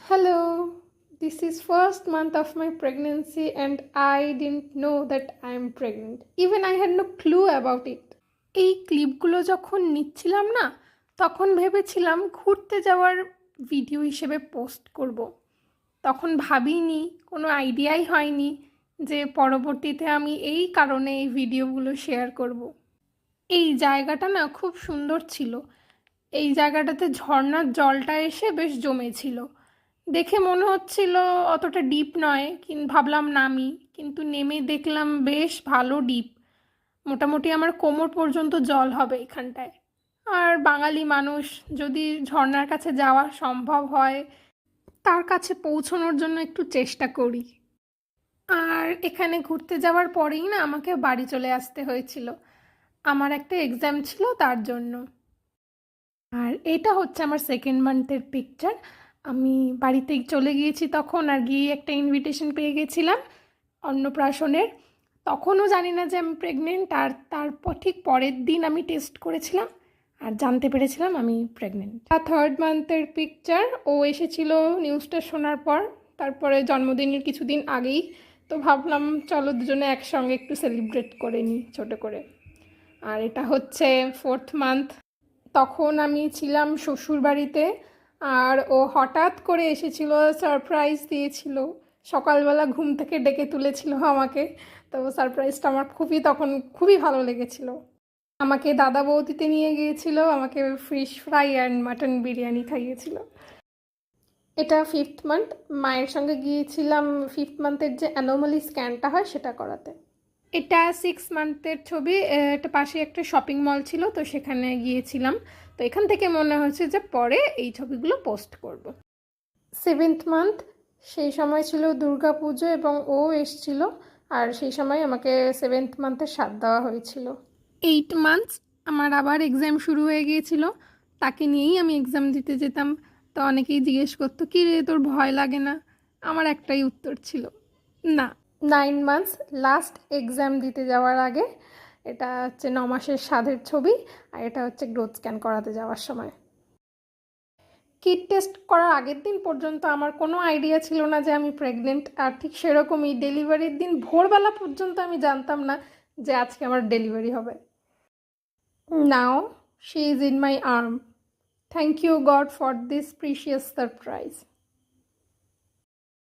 Hello, this is first month of my pregnancy and I didn't know that I am pregnant. Even I had no clue about it. এই ক্লিপগুলো যখন নিচ্ছিলাম না তখন ভেবেছিলাম ঘুরতে যাওয়ার ভিডিও হিসেবে পোস্ট করব। তখন ভাবিনি, কোনো আইডিয়াই হয়নি যে পরবর্তীতে আমি এই কারণে এই ভিডিওগুলো শেয়ার করব। এই জায়গাটা না খুব সুন্দর ছিল। এই জায়গাটাতে ঝর্ণার জলটা এসে বেশ জমেছিল। দেখে মনে হচ্ছিল অতটা ডিপ নয়, কিন্তু ভাবলাম নামি, কিন্তু নেমে দেখলাম বেশ ভালো ডিপ। মোটামুটি আমার কোমর পর্যন্ত জল হবে এখানটায়। আর বাঙালি মানুষ, যদি ঝর্ণার কাছে যাওয়া সম্ভব হয় তার কাছে পৌঁছানোর জন্য একটু চেষ্টা করি। আর এখানে ঘুরতে যাওয়ার পরেই না আমাকে বাড়ি চলে আসতে হয়েছিল, আমার একটা এক্সাম ছিল তার জন্য। আর এটা হচ্ছে আমার সেকেন্ড মান্থের পিকচার। আমি বাড়িতেই চলে গিয়েছি তখন, আর গিয়ে একটা ইনভিটেশন পেয়ে গেছিলাম অন্নপ্রাশনের। তখনও জানি না যে আমি প্রেগনেন্ট, আর তারপর ঠিক পরের দিন আমি টেস্ট করেছিলাম আর জানতে পেরেছিলাম আমি প্রেগনেন্ট। আর থার্ড মান্থের পিকচার, ও এসেছিল নিউজটা শোনার পর, তারপরে জন্মদিনের কিছুদিন আগেই। তো ভাবলাম চলো দুজনে একসঙ্গে একটু সেলিব্রেট করে নিই ছোটো করে। আর এটা হচ্ছে ফোর্থ মান্থ। তখন আমি ছিলাম শ্বশুর বাড়িতে, আর ও হঠাৎ করে এসেছিল, সারপ্রাইজ দিয়েছিল। সকালবেলা ঘুম থেকে ডেকে তুলেছিল আমাকে। তো সারপ্রাইজটা আমার তখন খুবই ভালো লেগেছিল। আমাকে দাদা বৌদিতে নিয়ে গিয়েছিল, আমাকে fish fry and mutton biryani খাইয়েছিল। এটা ফিফথ মান্থ। মায়ের সঙ্গে গিয়েছিলাম ফিফথ মান্থের যে অ্যানোমালি স্ক্যানটা হয় সেটা করাতে। এটা সিক্স মান্থের ছবি। এটা পাশে একটা শপিং মল ছিল, তো সেখানে গিয়েছিলাম। তো এখান থেকে মনে হয়েছে যে পরে এই ছবিগুলো পোস্ট করব। সেভেন্থ মান্থ, সেই সময় ছিল দুর্গা পুজো এবং ও এসছিল, আর সেই সময় আমাকে সেভেন্থ মান্থের স্বাদ দেওয়া হয়েছিল। 8 মান্থস, আমার আবার এক্সাম শুরু হয়ে গিয়েছিল। তাকে নিয়েই আমি এক্সাম দিতে যেতাম। তো অনেকেই জিজ্ঞেস করতো, কী রে তোর ভয় লাগে না? আমার একটাই উত্তর ছিল, না। 9 মান্থস, লাস্ট এক্সাম দিতে যাওয়ার আগে। এটা হচ্ছে 9 মাসের স্বাদের ছবি, আর এটা হচ্ছে গ্রোথ স্ক্যান করাতে যাওয়ার সময়। কিট টেস্ট করার আগের দিন পর্যন্ত আমার কোনো আইডিয়া ছিল না যে আমি প্রেগনেন্ট। আর ঠিক সেরকমই ডেলিভারির দিন ভোরবেলা পর্যন্ত আমি জানতাম না যে আজকে আমার ডেলিভারি হবে। Now she is in my arm. Thank you God for this precious surprise.